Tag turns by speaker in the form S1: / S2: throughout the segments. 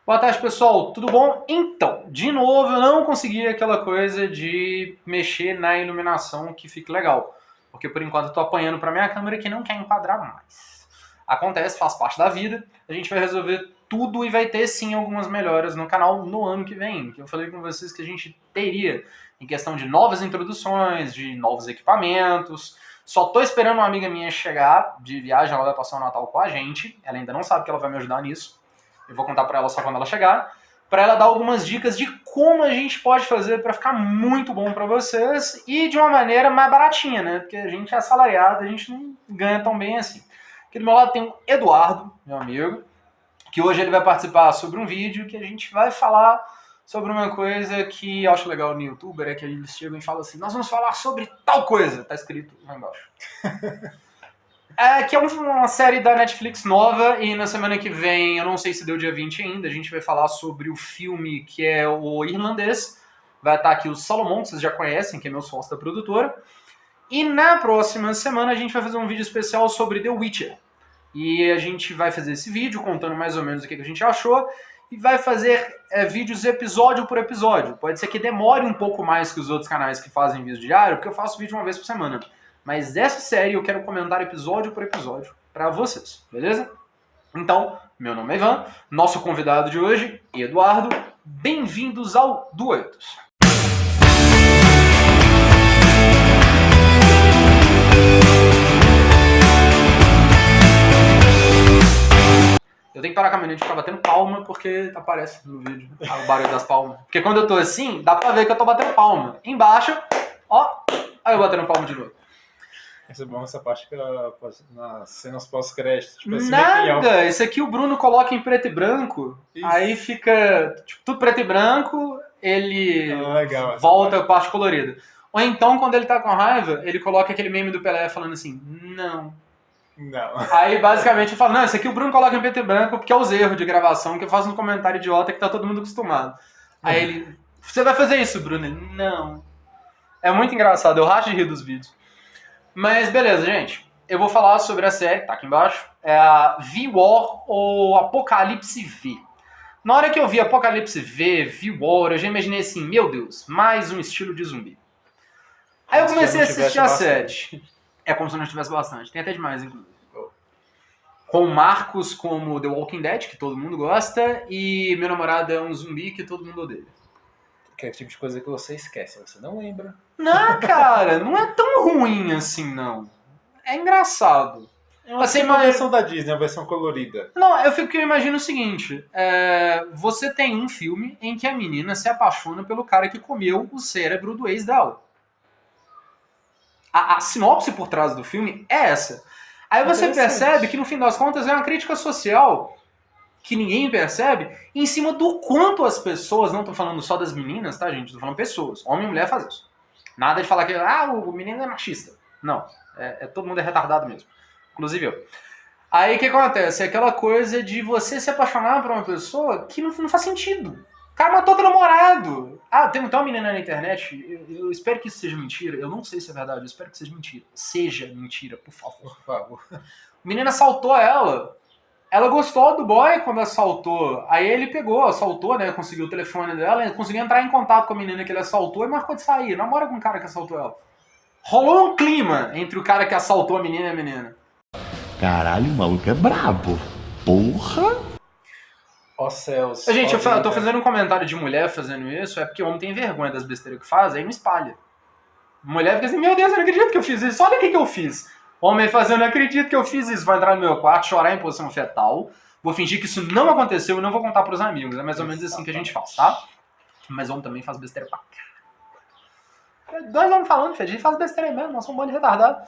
S1: Boa tarde, pessoal. Tudo bom? Então, de novo, eu não consegui aquela coisa de mexer na iluminação que fique legal. Porque por enquanto eu tô apanhando pra minha câmera que não quer enquadrar mais. Acontece, faz parte da vida. A gente vai resolver tudo e vai ter sim algumas melhoras no canal no ano que vem. Que eu falei com vocês que a gente teria em questão de novas introduções, de novos equipamentos. Só tô esperando uma amiga minha chegar de viagem, ela vai passar o Natal com a gente. Ela ainda não sabe que ela vai me ajudar nisso. Eu vou contar para ela só quando ela chegar, para ela dar algumas dicas de como a gente pode fazer para ficar muito bom para vocês e de uma maneira mais baratinha, né? Porque a gente é assalariado, a gente não ganha tão bem assim. Aqui do meu lado tem o Eduardo, meu amigo, que hoje ele vai participar sobre um vídeo que a gente vai falar sobre uma coisa que eu acho legal no YouTuber, é que eles chegam e falam assim, nós vamos falar sobre tal coisa, tá escrito lá embaixo. Que é uma série da Netflix nova e na semana que vem, eu não sei se deu dia 20 ainda, a gente vai falar sobre o filme que é o Irlandês. Vai estar aqui o Salomão, que vocês já conhecem, que é meu sócio da produtora. E na próxima semana a gente vai fazer um vídeo especial sobre The Witcher. E a gente vai fazer esse vídeo contando mais ou menos o que a gente achou e vai fazer vídeos episódio por episódio. Pode ser que demore um pouco mais que os outros canais que fazem vídeo diário, porque eu faço vídeo uma vez por semana. Mas dessa série eu quero comentar episódio por episódio para vocês, beleza? Então, meu nome é Ivan, nosso convidado de hoje, Eduardo. Bem-vindos ao Duetos. Eu tenho que parar a caminhonete de ficar batendo palma, porque aparece no vídeo o barulho das palmas. Porque quando eu tô assim, dá pra ver que eu tô batendo palma. Embaixo, ó, aí eu batendo palma de novo.
S2: Isso é bom, essa parte que nas cenas pós-créditos.
S1: Tipo, nada! Esse aqui o Bruno coloca em preto e branco, isso. Aí fica tipo, tudo preto e branco, ele volta a parte colorida. Ou então, quando ele tá com raiva, ele coloca aquele meme do Pelé falando assim, não. Aí, basicamente, eu falo, não, esse aqui o Bruno coloca em preto e branco porque é os erros de gravação que eu faço no comentário idiota que tá todo mundo acostumado. Aí ele, você vai fazer isso, Bruno? Ele, não. É muito engraçado, eu racho de rir dos vídeos. Mas beleza, gente. Eu vou falar sobre a série, tá aqui embaixo. É a V-War ou Apocalipse V. Na hora que eu vi Apocalipse V, V-War, eu já imaginei assim, meu Deus, mais um estilo de zumbi. Aí eu comecei a assistir a série. É como se não tivesse bastante. Tem até demais, inclusive. Com Marcos como The Walking Dead, que todo mundo gosta, e meu namorado é um zumbi que todo mundo odeia.
S2: Que é o tipo de coisa que você esquece, você não lembra.
S1: Não, cara, não é tão ruim assim, não. É engraçado.
S2: Assim, uma versão da Disney, uma versão colorida.
S1: Não, eu imagino o seguinte. Você tem um filme em que a menina se apaixona pelo cara que comeu o cérebro do ex dela. A sinopse por trás do filme é essa. Aí você percebe que no fim das contas é uma crítica social que ninguém percebe, em cima do quanto as pessoas, não tô falando só das meninas, tá, gente? Tô falando pessoas. Homem e mulher faz isso. Nada de falar que o menino é machista. Não. Todo mundo é retardado mesmo. Inclusive eu. Aí o que acontece? É aquela coisa de você se apaixonar por uma pessoa que não faz sentido. O cara matou teu namorado. Tem uma menina na internet, eu espero que isso seja mentira. Eu não sei se é verdade, eu espero que seja mentira. Seja mentira, por favor.
S2: Por favor.
S1: A menina assaltou ela. Ela gostou do boy quando assaltou. Aí ele pegou, assaltou, né? Conseguiu o telefone dela, conseguiu entrar em contato com a menina que ele assaltou e marcou de sair. Namora com o cara que assaltou ela. Rolou um clima entre o cara que assaltou a menina e a menina.
S3: Caralho, o maluco é brabo. Porra!
S2: Ó céus.
S1: Gente, eu tô fazendo um comentário de mulher fazendo isso, é porque o homem tem vergonha das besteiras que faz, aí não espalha. Mulher fica assim, meu Deus, eu não acredito que eu fiz isso, olha o que eu fiz. Homem fazendo, não acredito que eu fiz isso, vai entrar no meu quarto, chorar em posição fetal, vou fingir que isso não aconteceu e não vou contar pros amigos. É mais ou menos assim que a gente faz, tá? Mas homem também faz besteira pra caralho. Dois homens falando, a gente faz besteira aí mesmo, nós somos um bando de retardado.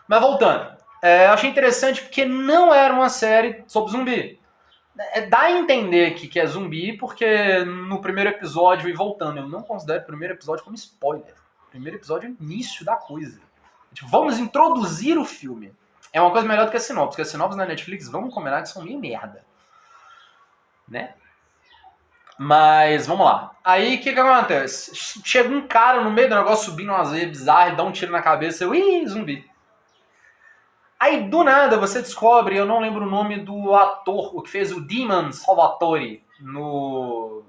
S1: Mas voltando, eu achei interessante porque não era uma série sobre zumbi. Dá a entender que é zumbi, porque no primeiro episódio, e voltando, eu não considero o primeiro episódio como spoiler. O primeiro episódio é o início da coisa. Vamos introduzir o filme. É uma coisa melhor do que a sinopse, porque as sinopses na Netflix, vamos combinar que são meio merda. Né? Mas, vamos lá. Aí, o que acontece? Chega um cara no meio do negócio, subindo umas vezes bizarras, dá um tiro na cabeça, zumbi. Aí, do nada, você descobre, eu não lembro o nome do ator, o que fez o Demon Salvatore. no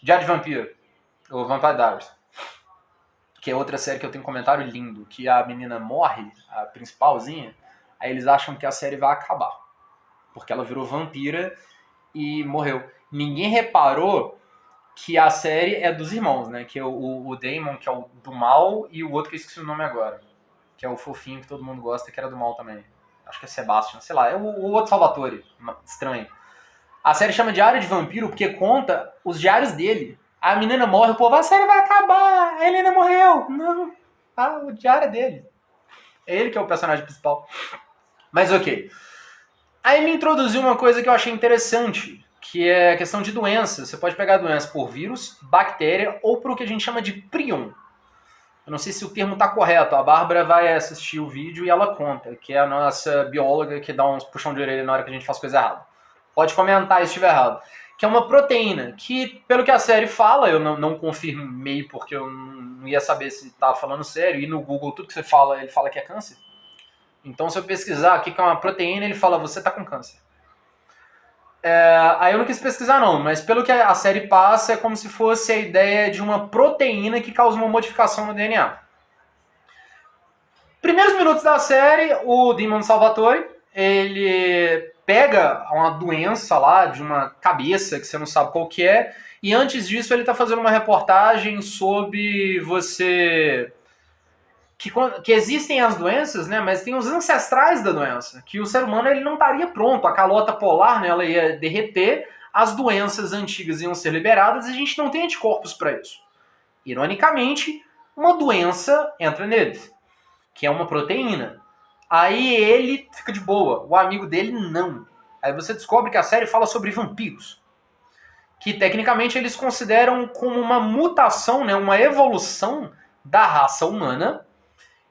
S1: Diário de Vampiro, ou Vampire Diaries, que é outra série que eu tenho um comentário lindo, que a menina morre, a principalzinha, aí eles acham que a série vai acabar, porque ela virou vampira e morreu. Ninguém reparou que a série é dos irmãos, né? Que é o Damon, que é o do mal, e o outro que eu esqueci o nome agora, que é o fofinho que todo mundo gosta, que era do mal também. Acho que é Sebastian, sei lá, é o outro Salvatore, estranho. A série chama Diário de Vampiro porque conta os diários dele. A menina morre, o povo, a série vai acabar, a Helena morreu. Não, o diário é dele. É ele que é o personagem principal. Mas ok. Aí me introduziu uma coisa que eu achei interessante, que é a questão de doença. Você pode pegar doença por vírus, bactéria ou por o que a gente chama de prion. Eu não sei se o termo está correto. A Bárbara vai assistir o vídeo e ela conta, que é a nossa bióloga que dá uns puxão de orelha na hora que a gente faz coisa errada. Pode comentar se estiver errado. Que é uma proteína, que pelo que a série fala, eu não confirmei porque eu não ia saber se estava falando sério, e no Google tudo que você fala, ele fala que é câncer. Então se eu pesquisar o que é uma proteína, ele fala, você está com câncer. Aí eu não quis pesquisar não, mas pelo que a série passa, é como se fosse a ideia de uma proteína que causa uma modificação no DNA. Primeiros minutos da série, o Damon Salvatore, ele pega uma doença lá de uma cabeça que você não sabe qual que é, e antes disso ele está fazendo uma reportagem sobre você... Que existem as doenças, né, mas tem os ancestrais da doença, que o ser humano ele não estaria pronto, a calota polar, né, ela ia derreter, as doenças antigas iam ser liberadas e a gente não tem anticorpos para isso. Ironicamente, uma doença entra neles, que é uma proteína. Aí ele fica de boa, o amigo dele não. Aí você descobre que a série fala sobre vampiros, que tecnicamente eles consideram como uma mutação, né, uma evolução da raça humana,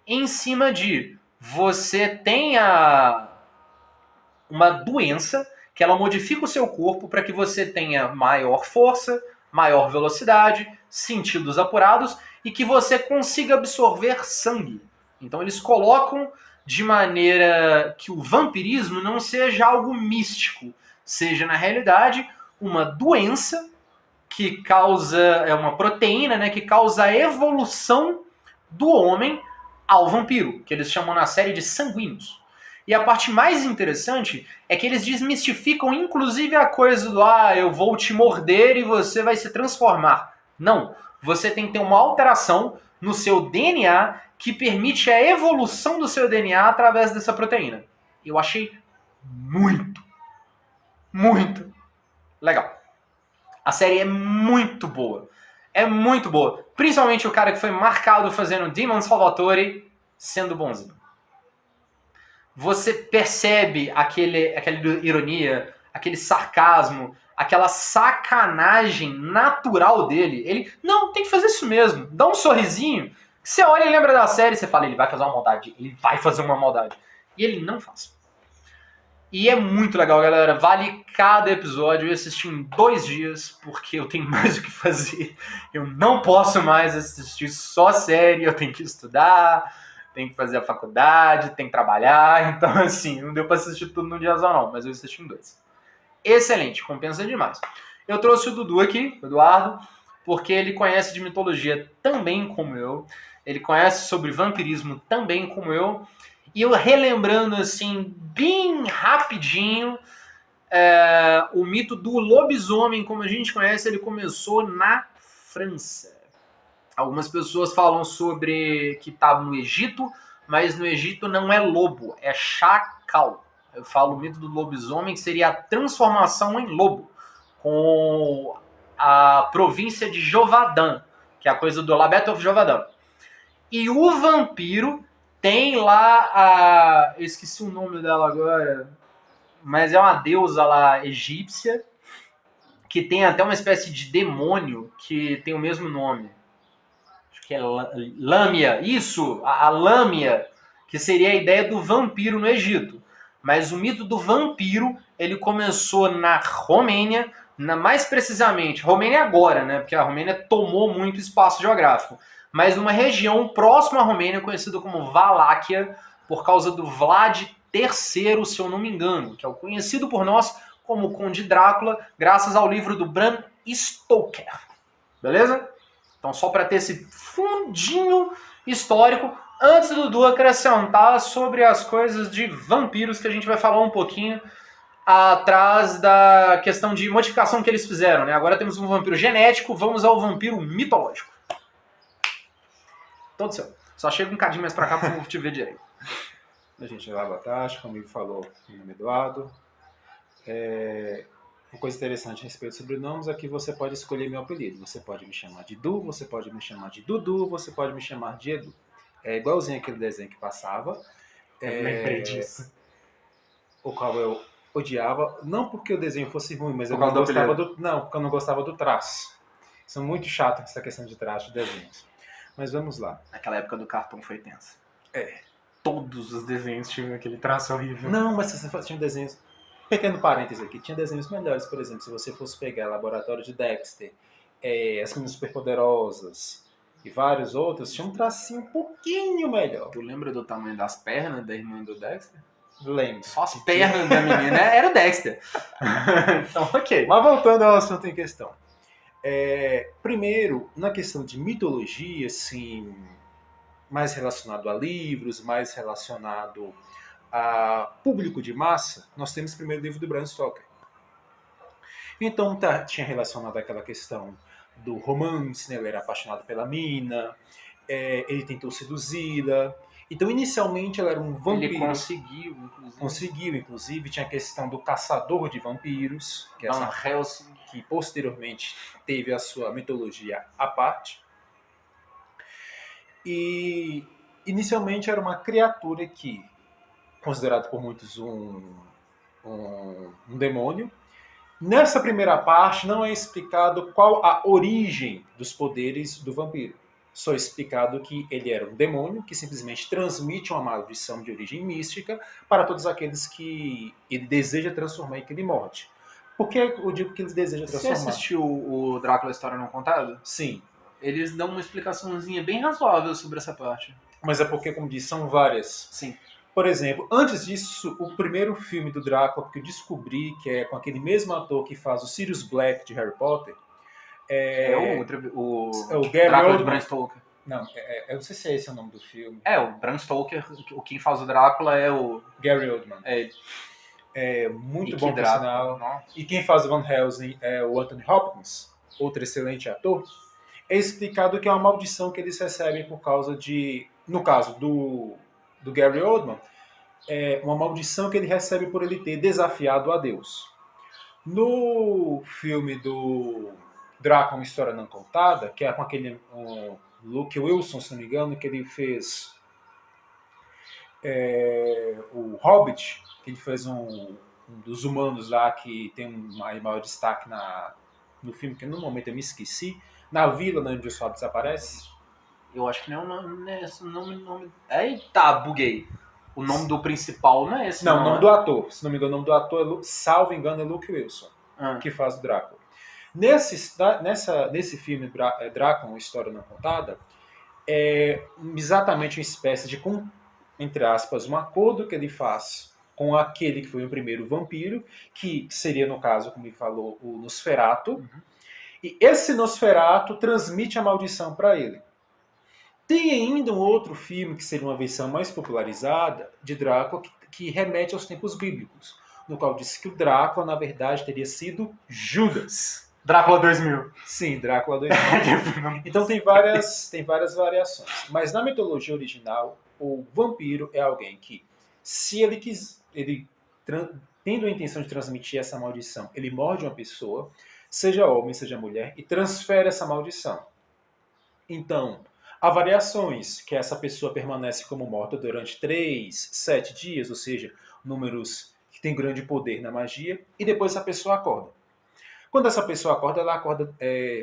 S1: em cima de você tem uma doença que ela modifica o seu corpo para que você tenha maior força, maior velocidade, sentidos apurados e que você consiga absorver sangue. Então eles colocam de maneira que o vampirismo não seja algo místico, seja na realidade uma doença que causa, uma proteína, né, que causa a evolução do homem ao vampiro, que eles chamam na série de sanguíneos. E a parte mais interessante é que eles desmistificam inclusive a coisa do eu vou te morder e você vai se transformar. Não, você tem que ter uma alteração no seu DNA que permite a evolução do seu DNA através dessa proteína. Eu achei muito legal. A série é muito boa. É muito boa. Principalmente o cara que foi marcado fazendo Damon Salvatore sendo bonzinho. Você percebe aquela ironia, aquele sarcasmo, aquela sacanagem natural dele. Ele, não, tem que fazer isso mesmo. Dá um sorrisinho. Você olha e lembra da série e você fala, ele vai fazer uma maldade. Ele vai fazer uma maldade. E ele não faz. E é muito legal, galera. Vale cada episódio. Eu assisti em 2 dias, porque eu tenho mais o que fazer. Eu não posso mais assistir só série. Eu tenho que estudar, tenho que fazer a faculdade, tenho que trabalhar. Então, assim, não deu pra assistir tudo num dia só, não. Mas eu assisti em 2. Excelente, compensa demais. Eu trouxe o Dudu aqui, o Eduardo, porque ele conhece de mitologia também como eu. Ele conhece sobre vampirismo também como eu. E eu relembrando, assim, bem rapidinho, o mito do lobisomem, como a gente conhece, ele começou na França. Algumas pessoas falam sobre que estava no Egito, mas no Egito não é lobo, é chacal. Eu falo o mito do lobisomem, que seria a transformação em lobo, com a província de Jovadã, que é a coisa do Labette of Jovadã. E o vampiro tem lá eu esqueci o nome dela agora, mas é uma deusa lá egípcia, que tem até uma espécie de demônio que tem o mesmo nome. Acho que é Lâmia. Isso, a Lâmia, que seria a ideia do vampiro no Egito. Mas o mito do vampiro, ele começou na Romênia, mais precisamente, Romênia agora, né? Porque a Romênia tomou muito espaço geográfico. Mas numa região próxima à Romênia, conhecida como Valáquia, por causa do Vlad III, se eu não me engano, que é o conhecido por nós como o Conde Drácula, graças ao livro do Bram Stoker. Beleza? Então, só para ter esse fundinho histórico, antes do Dudu acrescentar sobre as coisas de vampiros, que a gente vai falar um pouquinho atrás da questão de modificação que eles fizeram, né? Agora temos um vampiro genético, vamos ao vampiro mitológico. Todo seu. Só chega um cadinho mais pra cá pra eu te ver direito.
S2: A gente lá, boa tarde, como ele falou, meu nome é Eduardo. Uma coisa interessante a respeito de sobrenomes é que você pode escolher meu apelido. Você pode me chamar de Du, você pode me chamar de Dudu, você pode me chamar de Edu. É igualzinho aquele desenho que passava.
S1: Lembrei disso.
S2: O qual eu odiava, não porque o desenho fosse ruim, mas eu
S1: Por
S2: não
S1: causa do
S2: gostava
S1: apelido.
S2: não, porque eu não gostava do traço. São muito chato essa questão de traço de desenhos. Mas vamos lá.
S1: Naquela época do cartão foi tensa.
S2: É.
S1: Todos os desenhos tinham aquele traço horrível.
S2: Não, mas se você tinha desenhos... Pequeno parênteses aqui, tinha desenhos melhores, por exemplo, se você fosse pegar Laboratório de Dexter, As Meninas Superpoderosas e vários outros, tinha um tracinho um pouquinho melhor.
S1: Tu lembra do tamanho das pernas da irmã do Dexter?
S2: Lembro.
S1: Só as pernas da menina era o Dexter. Então, ok.
S2: Mas voltando ao assunto em questão. Primeiro, na questão de mitologia, assim, mais relacionado a livros, mais relacionado a público de massa, nós temos o primeiro livro do Bram Stoker. Então tinha relacionado aquela questão do romance, né? Ele era apaixonado pela mina, ele tentou seduzi-la. Então, inicialmente, ela era um vampiro.
S1: Ele conseguiu, inclusive.
S2: Conseguiu, inclusive. Tinha a questão do caçador de vampiros, que,
S1: Van Helsing.
S2: que posteriormente teve a sua mitologia à parte. E, inicialmente, era uma criatura que, considerado por muitos um demônio. Nessa primeira parte, não é explicado qual a origem dos poderes do vampiro. Só é explicado que ele era um demônio que simplesmente transmite uma maldição de origem mística para todos aqueles que ele deseja transformar e que ele morde. Por que eu digo que ele deseja transformar?
S1: Você assistiu o Drácula História Não Contada?
S2: Sim.
S1: Eles dão uma explicaçãozinha bem razoável sobre essa parte.
S2: Mas é porque, como disse, são várias.
S1: Sim.
S2: Por exemplo, antes disso, o primeiro filme do Drácula que eu descobri, que é com aquele mesmo ator que faz o Sirius Black de Harry Potter,
S1: o
S2: Gary
S1: Drácula de
S2: Oldman.
S1: Bram Stoker.
S2: Não, eu não sei se é esse o nome do filme.
S1: O Bram Stoker, quem faz o Drácula é o...
S2: Gary Oldman.
S1: É
S2: muito
S1: e
S2: bom, por sinal.
S1: Nossa.
S2: E quem faz o Van Helsing é o Anthony Hopkins, outro excelente ator. É explicado que é uma maldição que eles recebem por causa de... No caso do Gary Oldman, é uma maldição que ele recebe por ele ter desafiado a Deus. No filme do Drácula, uma História Não Contada, que é com aquele Luke Wilson, se não me engano, que ele fez o Hobbit, que ele fez um dos humanos lá que tem um maior destaque no filme, que no momento eu me esqueci, na vila onde os hobbits aparecem.
S1: Eu acho que não é o nome, né? Esse nome... Eita, buguei. O nome do principal não é esse,
S2: não. O nome do ator, se não me engano, o nome do ator, salvo engano, é Luke Wilson, que faz o Drácula. Nesse filme, Drácula, uma História Não Contada, é exatamente uma espécie de, entre aspas, um acordo que ele faz com aquele que foi o primeiro vampiro, que seria, no caso, como ele falou, o Nosferatu. Uhum. E esse Nosferatu transmite a maldição para ele. Tem ainda um outro filme, que seria uma versão mais popularizada, de Drácula, que remete aos tempos bíblicos, no qual diz que o Drácula, na verdade, teria sido Judas.
S1: Drácula 2000.
S2: Sim, Drácula 2000. Então tem várias variações. Mas na mitologia original, o vampiro é alguém que, se ele tendo a intenção de transmitir essa maldição, ele morde uma pessoa, seja homem, seja mulher, e transfere essa maldição. Então, há variações, que essa pessoa permanece como morta durante 3, 7 dias, ou seja, números que têm grande poder na magia, e depois a pessoa acorda. Quando essa pessoa acorda, ela acorda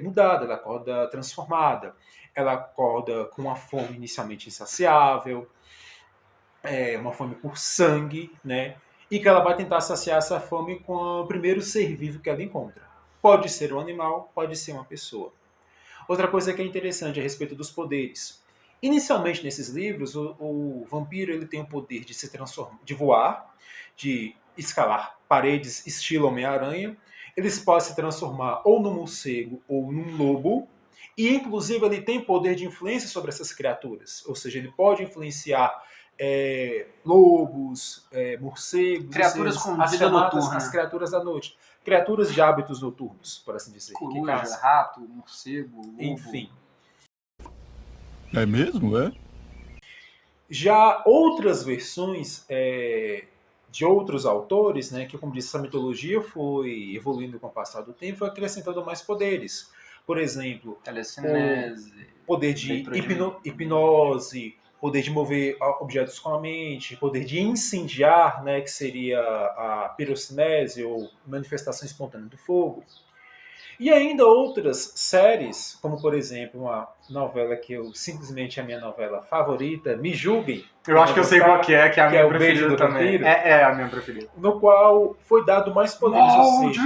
S2: mudada, ela acorda transformada, ela acorda com uma fome inicialmente insaciável, uma fome por sangue, né? E que ela vai tentar saciar essa fome com o primeiro ser vivo que ela encontra. Pode ser um animal, pode ser uma pessoa. Outra coisa que é interessante a respeito dos poderes. Inicialmente, nesses livros, o vampiro ele tem o poder de se transformar, de voar, de escalar paredes estilo Homem-Aranha. Eles podem se transformar ou num morcego ou num lobo. E, inclusive, ele tem poder de influência sobre essas criaturas. Ou seja, ele pode influenciar lobos, morcegos,
S1: Criaturas com
S2: as
S1: vida
S2: chamadas,
S1: noturna.
S2: as criaturas da noite. Criaturas de hábitos noturnos, por assim dizer. que
S1: Coruja,
S2: caçam.
S1: rato, morcego, lobo.
S2: Enfim.
S3: É mesmo, é?
S2: Já outras versões de outros autores, né, que, como disse, essa mitologia foi evoluindo com o passar do tempo, foi acrescentando mais poderes. Por exemplo,
S1: Telecinese.
S2: poder de
S1: leitura de
S2: hipnose, poder de mover objetos com a mente, poder de incendiar, né, que seria a pirocinese ou manifestação espontânea do fogo. E ainda outras séries, como por exemplo uma novela que eu simplesmente é a minha novela favorita, Me Julguem.
S1: Eu acho que eu sei qual que é a minha
S2: o Beijo
S1: preferida
S2: do
S1: também.
S2: Vampiro.
S1: É a minha preferida.
S2: No qual foi dado mais poderes, ou seja,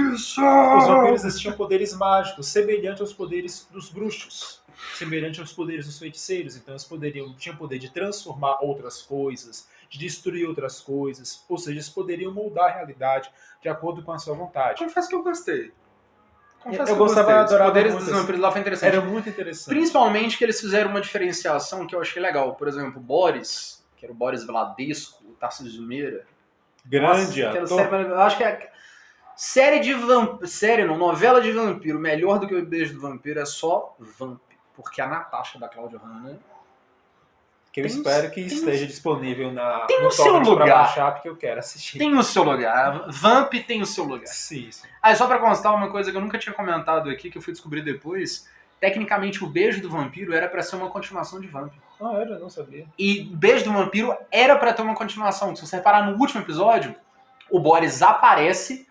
S2: os vampiros eles tinham poderes mágicos, semelhantes aos poderes dos bruxos, semelhante aos poderes dos feiticeiros. Então eles tinham poder de transformar outras coisas, de destruir outras coisas, ou seja, eles poderiam moldar a realidade de acordo com a sua vontade.
S1: Confesso que eu gostei.
S2: Eu gostava,
S1: Os
S2: adorava
S1: poderes
S2: muito
S1: dos
S2: assim.
S1: vampiros lá foi interessante.
S2: Era muito interessante.
S1: Principalmente que eles fizeram uma diferenciação que eu achei legal. Por exemplo, Boris, que era o Boris Veladesco, o Tarcísio Meira.
S2: Grande
S1: Nossa, aquela
S2: ator.
S1: série, eu acho que é novela de vampiro, melhor do que o Beijo do Vampiro é só Vamp. Porque a Natasha da Cláudia Hanna
S2: Que eu espero que esteja disponível
S1: tem
S2: no
S1: o seu
S2: torrent pra
S1: lugar.
S2: baixar, porque eu quero assistir.
S1: tem o seu lugar. Vamp tem o seu lugar.
S2: Sim.
S1: Ah, e só pra constar uma coisa que eu nunca tinha comentado aqui, que eu fui descobrir depois. Tecnicamente, o Beijo do Vampiro era pra ser uma continuação de Vamp.
S2: Ah, era? Não sabia.
S1: E o Beijo do Vampiro era pra ter uma continuação. Se você reparar no último episódio, o Boris aparece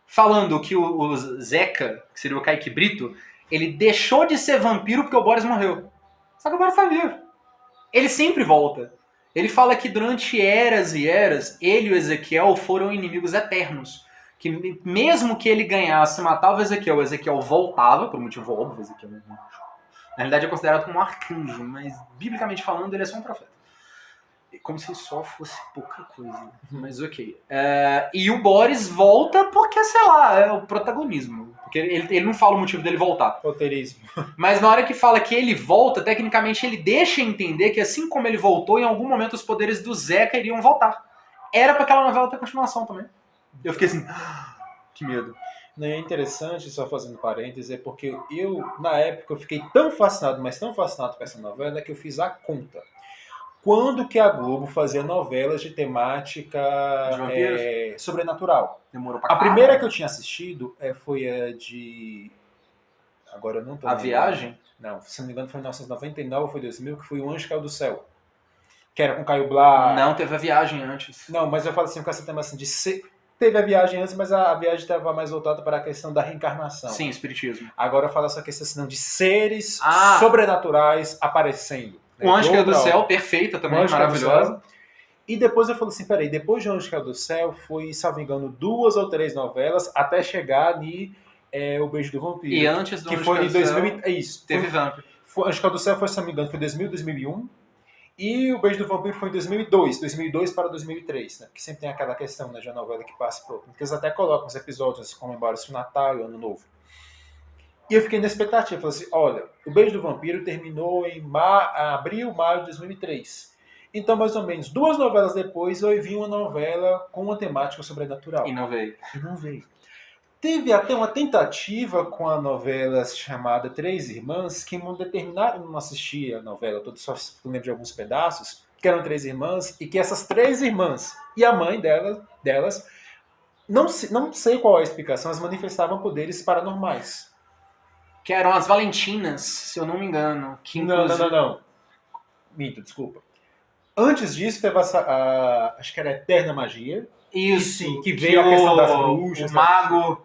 S1: falando que o Zeca, que seria o Kaique Brito, ele deixou de ser vampiro porque o Boris morreu. Só que o Boris tá vivo. Ele sempre volta. Ele fala que durante eras e eras, ele e o Ezequiel foram inimigos eternos. Que mesmo que ele ganhasse e matava o Ezequiel voltava, por um motivo óbvio, o Ezequiel não. Na realidade é considerado como um arcanjo, mas biblicamente falando ele é só um profeta. Como se só fosse pouca coisa, mas ok. E o Boris volta porque, sei lá, é o protagonismo. Porque ele não fala o motivo dele voltar.
S2: Roteirismo.
S1: Mas na hora que fala que ele volta, tecnicamente ele deixa entender que assim como ele voltou, em algum momento os poderes do Zeca iriam voltar. Era pra aquela novela ter continuação também. Eu fiquei assim, que medo.
S2: É interessante, só fazendo parênteses, é porque na época, eu fiquei tão fascinado, mas tão fascinado com essa novela, que eu fiz a conta. Quando que a Globo fazia novelas de temática sobrenatural?
S1: Demorou pra
S2: A primeira que eu tinha assistido foi a de... Agora eu não tô
S1: A
S2: lembrando.
S1: Viagem?
S2: Não, se não me engano foi em 1999 ou foi 2000, que foi O Anjo Caiu do Céu. Que era com Caio Blá.
S1: Não, teve a Viagem antes.
S2: Não, mas eu falo assim, com esse tema assim, de ser... Teve a viagem antes, mas a viagem estava mais voltada para a questão da reencarnação.
S1: Sim, espiritismo.
S2: Agora fala essa questão assim, de seres
S1: Ah.
S2: sobrenaturais aparecendo.
S1: O Anjo Caiu do
S2: Outra
S1: Céu,
S2: obra.
S1: perfeita também,
S2: O Anjo Caiu do
S1: maravilhosa.
S2: Céu. E depois eu falo assim, peraí, depois de O Anjo Caiu do Céu, foi, salvo engano, 2 ou 3 novelas, até chegar ali O Beijo do Vampiro.
S1: E antes do
S2: que
S1: Anjo
S2: foi
S1: Caiu
S2: em
S1: do Céu,
S2: 2000, isso.
S1: teve Vamp.
S2: O Anjo Caiu do Céu foi, se não me engano, foi 2000, 2001. E O Beijo do Vampiro foi em 2002 para 2003, né? Porque sempre tem aquela questão, né, de uma novela que passa por... Porque eles até colocam os episódios comemoram-se o Natal e o Ano Novo. E eu fiquei na expectativa, falei assim, olha, O Beijo do Vampiro terminou em abril, maio de 2003. Então, mais ou menos, 2 novelas depois, eu vi uma novela com uma temática sobrenatural.
S1: E não veio.
S2: E não veio. Teve até uma tentativa com a novela chamada Três Irmãs, que não determinaram, não assisti a novela toda, só lembro de alguns pedaços, que eram 3 irmãs, e que essas 3 irmãs e a mãe delas não sei qual é a explicação, elas manifestavam poderes paranormais.
S1: Que eram as Valentinas, se eu não me engano. Que
S2: Não. Minto, desculpa. Antes disso, teve acho que era Eterna Magia.
S1: Isso,
S2: Sim, que veio a questão das bruxas.
S1: O mago.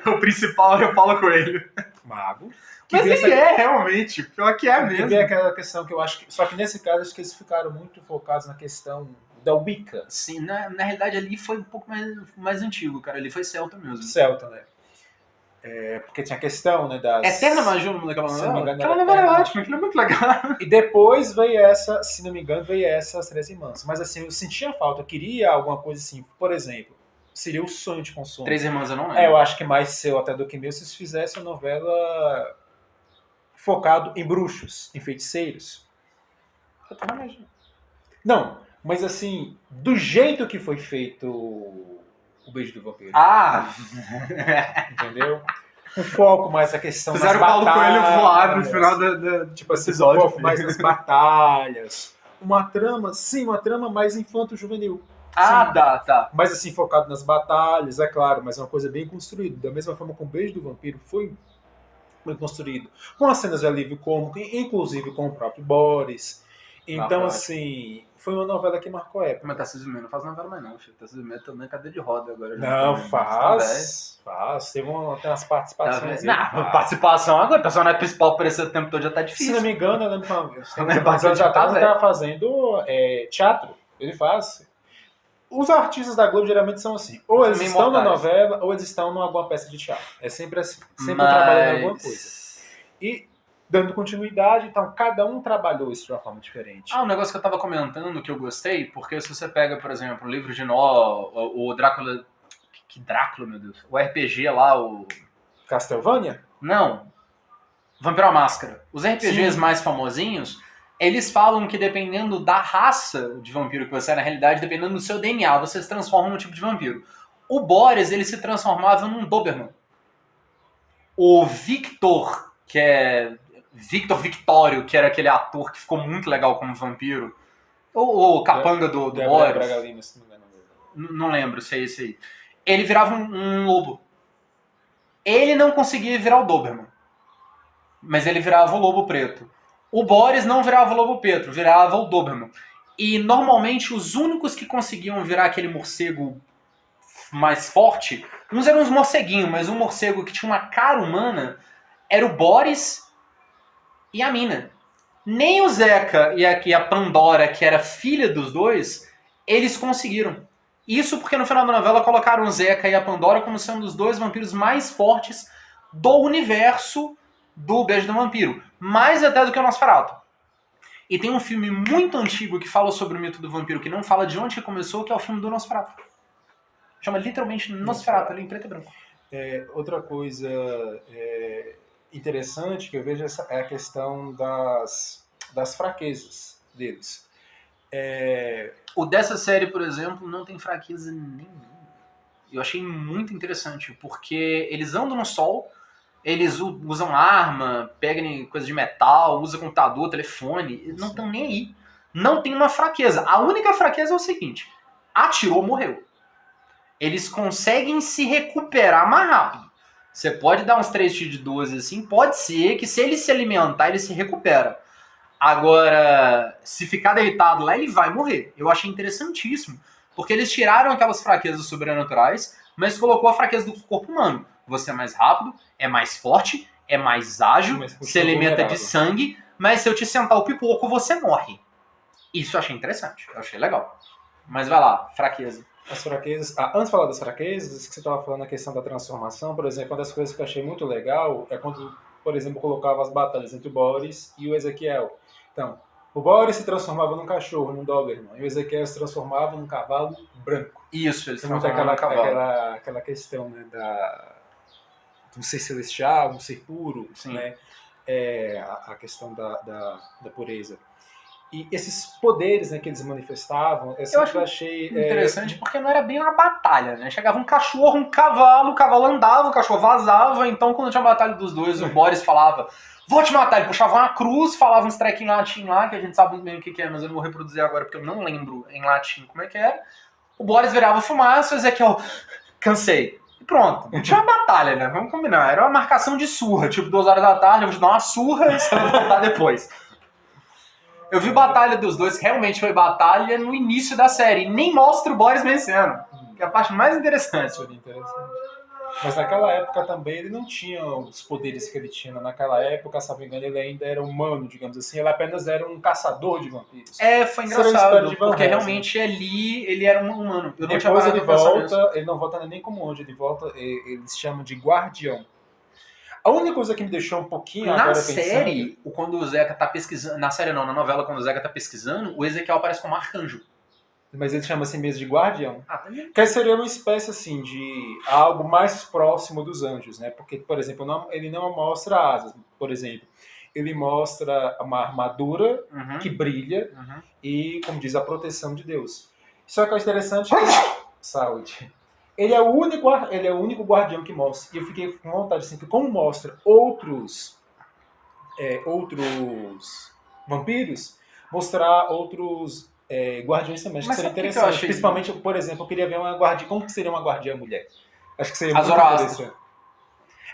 S1: O principal era o Paulo Coelho.
S2: Mago.
S1: Mas ele realmente. Pior que é
S2: Que
S1: mesmo.
S2: veio aquela questão que eu acho que... Só que nesse caso, acho que eles ficaram muito focados na questão da Wicca.
S1: Sim, na realidade ali foi um pouco mais antigo, cara. Ali foi celta mesmo.
S2: Celta, né? Porque tinha a questão, né, das...
S1: Eterna Magia o nome daquela
S2: Se não me
S1: novela?
S2: engano,
S1: Aquela
S2: era
S1: novela é
S2: Eterna
S1: ótima, aquilo é muito legal.
S2: E depois veio essa, se não me engano, veio essas 3 irmãs. Mas assim, eu sentia falta, eu queria alguma coisa assim. Por exemplo, seria o sonho de consumo.
S1: Três Irmãs eu não lembro.
S2: Eu acho que mais seu até do que meu se fizesse uma novela focado em bruxos, em feiticeiros.
S1: Eu tô imaginando.
S2: Não, mas assim, do jeito que foi feito o Beijo do Vampiro.
S1: Ah!
S2: Entendeu? Um foco mais na questão
S1: Fizeram o
S2: das
S1: Paulo Coelho
S2: batalhas.
S1: voar no final do
S2: Tipo assim, um
S1: episódio.
S2: foco mais nas batalhas. Uma trama mais infanto-juvenil.
S1: Ah,
S2: Sim.
S1: tá.
S2: Mais assim, focado nas batalhas, é claro, mas é uma coisa bem construída. Da mesma forma que o Beijo do Vampiro foi bem construído. Com as cenas de alívio cômico, inclusive com o próprio Boris. Então,
S1: Marcou,
S2: assim, foi uma novela que marcou a época.
S1: Mas Tarcísio Meira não faz novela mais não, filho. Tarcísio Meira também é cadeira de roda agora.
S2: Não,
S1: Faz.
S2: Tem umas participações.
S1: Não, participação agora, o personagem principal aparecer o tempo todo já tá
S2: Se
S1: difícil.
S2: não me engano, eu lembro que
S1: Não é
S2: uns anos atrás
S1: velho.
S2: ele estava fazendo teatro. Ele faz. Os artistas da Globo geralmente são assim. Ou eles
S1: São
S2: estão na
S1: imortais.
S2: novela, ou eles estão em alguma peça de teatro. É sempre assim. Sempre trabalhando em alguma coisa. E dando continuidade, então cada um trabalhou isso de uma forma diferente.
S1: Um negócio que eu tava comentando que eu gostei, porque se você pega, por exemplo, o livro de Nó, o Drácula... Que Drácula, meu Deus? O RPG lá, o...
S2: Castlevania?
S1: Não. Vampiro à Máscara. Os RPGs
S2: Sim.
S1: mais famosinhos, eles falam que dependendo da raça de vampiro que você é, na realidade, dependendo do seu DNA, você se transforma num tipo de vampiro. O Boris, ele se transformava num Doberman. O Victor, que é... Victório, que era aquele ator que ficou muito legal como vampiro. O capanga do Boris.
S2: Braga Lima, se não me engano.
S1: Não lembro se é esse aí. Ele virava um lobo. Ele não conseguia virar o Doberman. Mas ele virava o lobo preto. O Boris não virava o lobo preto, virava o Doberman. E normalmente os únicos que conseguiam virar aquele morcego mais forte, uns eram uns morceguinhos, mas um morcego que tinha uma cara humana era o Boris e a mina. Nem o Zeca e a Pandora, que era filha dos dois, eles conseguiram. Isso porque no final da novela colocaram o Zeca e a Pandora como sendo os dois vampiros mais fortes do universo do Beijo do Vampiro. Mais até do que o Nosferatu. E tem um filme muito antigo que fala sobre o mito do vampiro, que não fala de onde começou, que é o filme do Nosferatu. Chama literalmente Nosferatu, ali em preto e branco.
S2: Outra coisa interessante que eu vejo é a questão das fraquezas deles.
S1: O dessa série, por exemplo, não tem fraqueza nenhuma. Eu achei muito interessante, porque eles andam no sol, eles usam arma, pegam coisa de metal, usam computador, telefone, eles não estão nem aí. Não tem uma fraqueza. A única fraqueza é o seguinte: atirou, morreu. Eles conseguem se recuperar mais rápido. Você pode dar uns 3 tiros de 12 assim, pode ser que se ele se alimentar, ele se recupera. Agora, se ficar deitado lá, ele vai morrer. Eu achei interessantíssimo, porque eles tiraram aquelas fraquezas sobrenaturais, mas colocou a fraqueza do corpo humano. Você é mais rápido, é mais forte, é mais ágil, se alimenta de sangue, mas se eu te sentar o pipoco, você morre. Isso eu achei interessante, eu achei legal. Mas vai lá, fraqueza.
S2: As fraquezas. Antes de falar das fraquezas, que você estava falando a questão da transformação, por exemplo, uma das coisas que eu achei muito legal é quando, por exemplo, colocava as batalhas entre o Boris e o Ezequiel. Então, o Boris se transformava num cachorro, num Doberman, e o Ezequiel se transformava num cavalo branco.
S1: Isso, eles
S2: Tem muito
S1: transformaram no cavalo.
S2: aquela questão, né, de um ser celestial, um ser puro,
S1: Sim.
S2: né? A questão da pureza. E esses poderes, né, que eles manifestavam, eu sempre achei
S1: interessante, porque não era bem uma batalha, né? Chegava um cachorro, um cavalo, o cavalo andava, o cachorro vazava, então quando tinha a batalha dos dois, o Boris falava, vou te matar, ele puxava uma cruz, falava uns trequinhos em latim lá, que a gente sabe muito bem o que é, mas eu não vou reproduzir agora, porque eu não lembro em latim como é que era. O Boris virava fumaça, o Ezequiel, cansei. E pronto, não tinha uma batalha, né? Vamos combinar, era uma marcação de surra, tipo 2 horas da tarde, eu vou te dar uma surra e você vai voltar depois. Eu vi batalha dos dois, que realmente foi batalha no início da série. E nem mostra o Boris vencendo. Que é a parte mais interessante.
S2: Foi interessante. Mas naquela época também ele não tinha os poderes que ele tinha. Naquela época, se não me engano, ele ainda era humano, digamos assim. Ele apenas era um caçador de vampiros.
S1: Foi engraçado, porque realmente ali ele era um humano. Eu não
S2: Depois ele volta, ele não volta nem como anjo, ele volta, eles chamam de guardião. A única coisa que me deixou um pouquinho
S1: na
S2: agora
S1: série,
S2: pensando...
S1: quando o Zeca tá pesquisando... Na série não, na novela, quando o Zeca tá pesquisando, o Ezequiel aparece como arcanjo.
S2: mas ele chama assim mesmo de guardião.
S1: Ah, também.
S2: Que seria uma espécie assim de algo mais próximo dos anjos, né? Porque, por exemplo, ele não mostra asas, por exemplo. Ele mostra uma armadura que brilha e, como diz, a proteção de Deus. Só que é interessante que... Saúde. Ele é o único guardião que mostra. E eu fiquei com vontade, assim, que como mostra outros vampiros, mostrar outros guardiões também. Acho que
S1: Mas
S2: seria
S1: sabe o que que eu
S2: interessante.
S1: achei?
S2: Principalmente, por exemplo, eu queria ver uma guardiã. Como que seria uma guardiã mulher? Acho que seria
S1: A
S2: muito
S1: Zoroastra.
S2: interessante.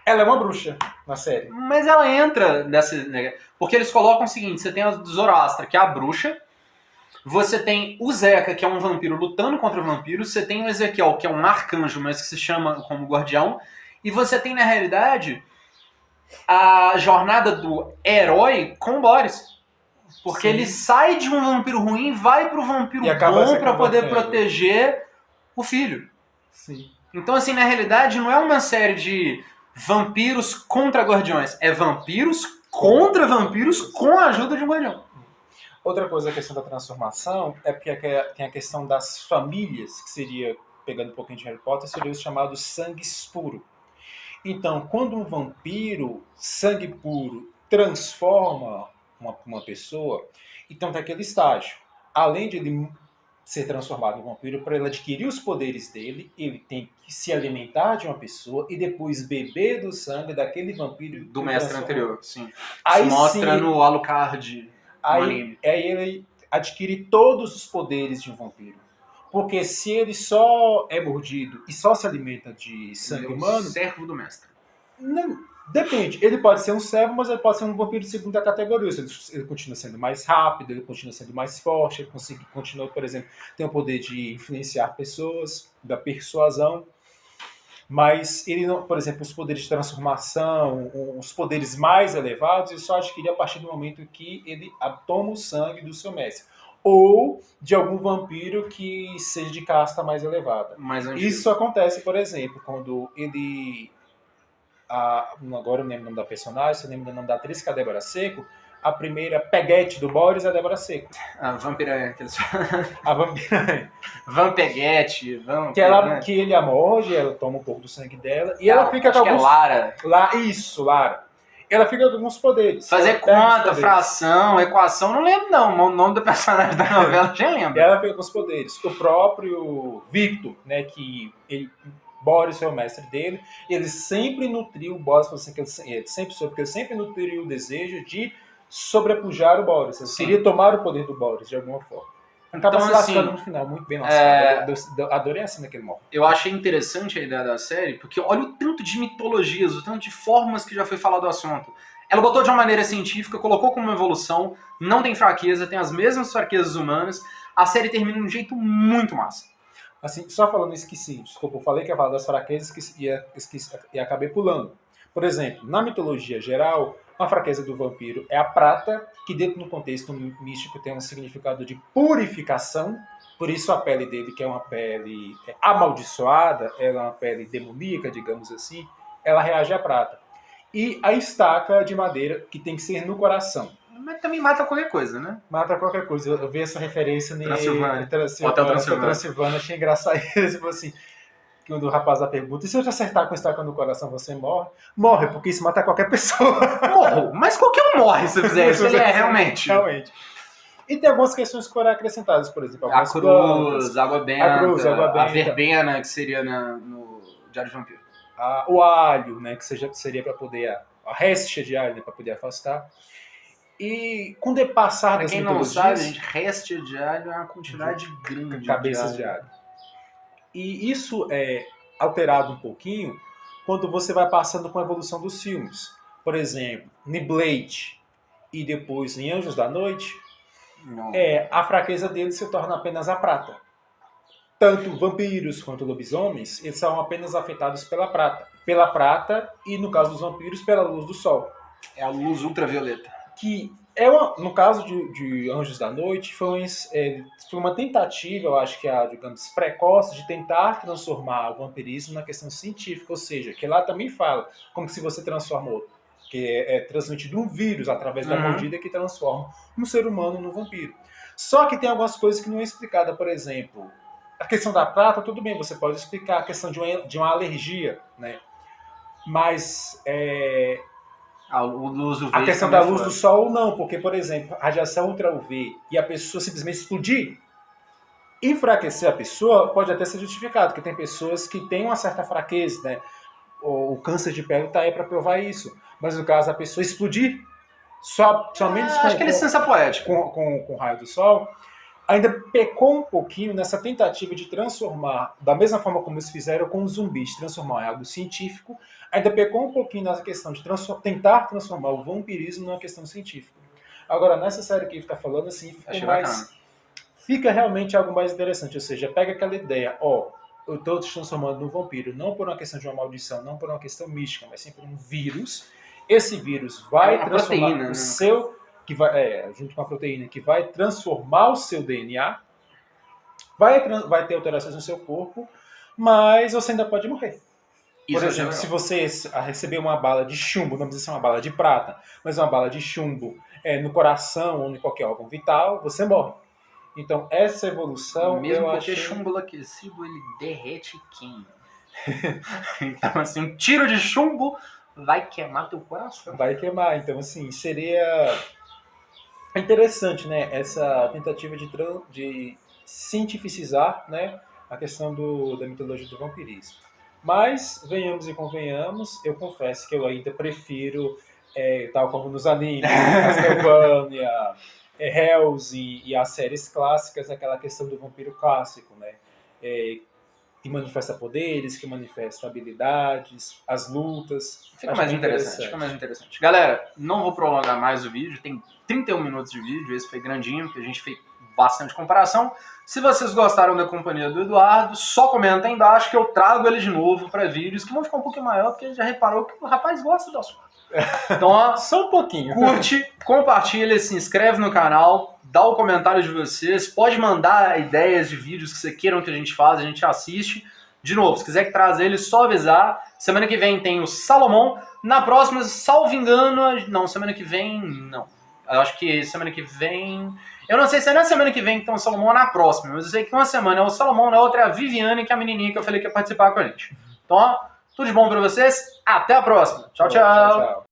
S2: Ela é uma bruxa na série.
S1: Mas ela entra nessa... né, porque eles colocam o seguinte, você tem a Zoroastra, que é a bruxa, você tem o Zeca, que é um vampiro lutando contra vampiros, você tem o Ezequiel, que é um arcanjo, mas que se chama como guardião, e você tem, na realidade, a jornada do herói com o Boris. Porque
S2: Sim.
S1: ele sai de um vampiro ruim e vai pro vampiro
S2: E acaba
S1: bom
S2: se
S1: pra poder
S2: convertendo.
S1: proteger o filho.
S2: Sim.
S1: Então, assim, na realidade, não é uma série de vampiros contra guardiões. É vampiros contra vampiros com a ajuda de um guardião.
S2: Outra coisa, a questão da transformação, é porque tem a questão das famílias, que seria, pegando um pouquinho de Harry Potter, seria os chamados sangues puro. Então, quando um vampiro, sangue puro, transforma uma pessoa, então tem aquele estágio. Além de ele ser transformado em vampiro, para ele adquirir os poderes dele, ele tem que se alimentar de uma pessoa e depois beber do sangue daquele vampiro
S1: Do
S2: que
S1: mestre
S2: transformou.
S1: anterior, sim.
S2: Aí
S1: Isso mostra
S2: sim,
S1: no Alucard, no
S2: aí
S1: anime.
S2: ele adquire todos os poderes de um vampiro. Porque se ele só é mordido e só se alimenta de sangue
S1: Ele é o
S2: humano,
S1: servo do mestre.
S2: não, depende. Ele pode ser um servo, mas ele pode ser um vampiro de segunda categoria. Ele continua sendo mais rápido, ele continua sendo mais forte, ele continua, por exemplo, tem o poder de influenciar pessoas, da persuasão. Mas ele não, por exemplo, os poderes de transformação, os poderes mais elevados, ele só adquire a partir do momento que ele toma o sangue do seu mestre. Ou de algum vampiro que seja de casta mais elevada.
S1: Mais antigo.
S2: Isso acontece, por exemplo, quando ele... agora eu não lembro o nome da personagem, eu lembro o nome da atriz, que é a Débora Seco. A primeira peguete do Boris é a Débora Seco.
S1: A vampira...
S2: A vampira...
S1: Vampeguete,
S2: que ele a morde, ela toma um pouco do sangue dela, e ela fica com
S1: acho que
S2: alguns...
S1: é Lara.
S2: Lara. Ela fica com alguns poderes.
S1: Fazer
S2: Ela pega os
S1: conta,
S2: poderes.
S1: fração, equação, não lembro não. O nome do personagem da novela já lembro.
S2: Ela fica com os poderes. O próprio Victor, né, que Boris foi o mestre dele, ele sempre nutriu o Boris, assim, que ele sempre soube que ele sempre nutriu o desejo de sobrepujar o Boris. Ele queria tomar o poder do Boris, de alguma forma. Acaba
S1: Então,
S2: se lascando
S1: assim,
S2: no final, muito bem lascado. Eu adorei a cena que ele morre.
S1: Eu achei interessante a ideia da série, porque olha o tanto de mitologias, o tanto de formas que já foi falado do assunto. Ela botou de uma maneira científica, colocou como uma evolução, não tem fraqueza, tem as mesmas fraquezas humanas. A série termina de um jeito muito massa.
S2: Assim, só falando, esqueci, desculpa, eu falei que ia falar das fraquezas e acabei pulando. Por exemplo, na mitologia geral, uma fraqueza do vampiro é a prata, que dentro do contexto místico tem um significado de purificação, por isso a pele dele, que é uma pele amaldiçoada, ela é uma pele demoníaca, digamos assim, ela reage à prata. E a estaca de madeira, que tem que ser no coração.
S1: Mas também mata qualquer coisa, né?
S2: Mata qualquer coisa. Eu vi essa referência no
S1: Transilvânia.
S2: Hotel
S1: Transilvânia.
S2: Transilvânia, achei engraçado. Ele falou assim, que o rapaz da pergunta, e se eu te acertar com estaca no coração, você morre? Morre, porque isso mata qualquer pessoa.
S1: Morro, mas qualquer um morre se fizer isso. Realmente.
S2: Realmente. E tem algumas questões que foram acrescentadas, por exemplo.
S1: A cruz, água benta, a verbena, que seria no Diário de Vampiro.
S2: O alho, né, que seria para poder... A réstia de alho, né, para poder afastar. E com o depassar
S1: Pra
S2: das
S1: quem não
S2: mitologias...
S1: sabe, gente, réstia de alho é uma quantidade grande
S2: cabeças de alho. E isso é alterado um pouquinho quando você vai passando com a evolução dos filmes. Por exemplo, em Blade e depois em Anjos da Noite, a fraqueza deles se torna apenas a prata. Tanto vampiros quanto lobisomens, eles são apenas afetados pela prata. Pela prata e, no caso dos vampiros, pela luz do sol.
S1: É a luz ultravioleta.
S2: Que no caso de Anjos da Noite, foi uma tentativa, eu acho que digamos, precoce, de tentar transformar o vampirismo na questão científica, ou seja, que lá também fala como se você transforma que é transmitido um vírus através da
S1: Uhum.
S2: mordida que transforma um ser humano no vampiro. Só que tem algumas coisas que não é explicada, por exemplo, a questão da prata, tudo bem, você pode explicar a questão de uma alergia, né? Mas
S1: A luz UV
S2: a questão
S1: também
S2: da luz
S1: foi.
S2: do sol não, porque, por exemplo, radiação ultra UV e a pessoa simplesmente explodir, enfraquecer a pessoa pode até ser justificado, porque tem pessoas que têm uma certa fraqueza, né? O câncer de pele está aí para provar isso. Mas no caso, a pessoa explodir somente
S1: Acho que é licença poética.
S2: com raio do sol, ainda pecou um pouquinho nessa tentativa de transformar, da mesma forma como eles fizeram com os zumbis, transformar em algo científico, ainda pecou um pouquinho nessa questão de tentar transformar o vampirismo numa questão científica. Agora, nessa série que ele está falando, assim, fica realmente algo mais interessante, ou seja, pega aquela ideia, eu estou te transformando num vampiro, não por uma questão de uma maldição, não por uma questão mística, mas sim por um vírus. Esse vírus vai transformar
S1: proteína,
S2: o seu, que vai, junto com a proteína, que vai transformar o seu DNA, vai ter alterações no seu corpo, mas você ainda pode morrer. Por exemplo, se você receber uma bala de chumbo, não precisa ser uma bala de prata, mas uma bala de chumbo no coração ou em qualquer órgão vital, você morre. Então, essa evolução,
S1: mesmo
S2: eu
S1: porque
S2: achei...
S1: chumbo aquecido, ele derrete e queima. Então, assim, um tiro de chumbo vai queimar teu coração.
S2: Vai queimar. Então, assim, seria interessante, né? Essa tentativa de cientificizar, né, a questão da mitologia do vampirismo. Mas, venhamos e convenhamos, eu confesso que eu ainda prefiro, tal como nos animes, Castlevania, Hellsing e as séries clássicas, aquela questão do vampiro clássico, né? Que manifesta poderes, que manifesta habilidades, as lutas.
S1: Fica mais interessante. Galera, não vou prolongar mais o vídeo, tem 31 minutos de vídeo, esse foi grandinho, porque a gente fez bastante comparação. Se vocês gostaram da companhia do Eduardo, só comenta aí embaixo que eu trago ele de novo para vídeos que vão ficar um pouquinho maior, porque a gente já reparou que o rapaz gosta do assunto. Então, ó,
S2: só um pouquinho.
S1: Curte, compartilha, se inscreve no canal, dá o comentário de vocês, pode mandar ideias de vídeos que vocês queiram que a gente faça, a gente assiste. De novo, se quiser que trazer ele, só avisar. Semana que vem tem o Salomão. Na próxima, salvo engano, não, semana que vem, não. Eu acho que semana que vem... Eu não sei se é na semana que vem que tem o Salomão ou na próxima, mas eu sei que uma semana é o Salomão, na outra é a Viviane, que é a menininha que eu falei que ia participar com a gente. Então, ó, tudo de bom pra vocês, até a próxima. Tchau, tchau.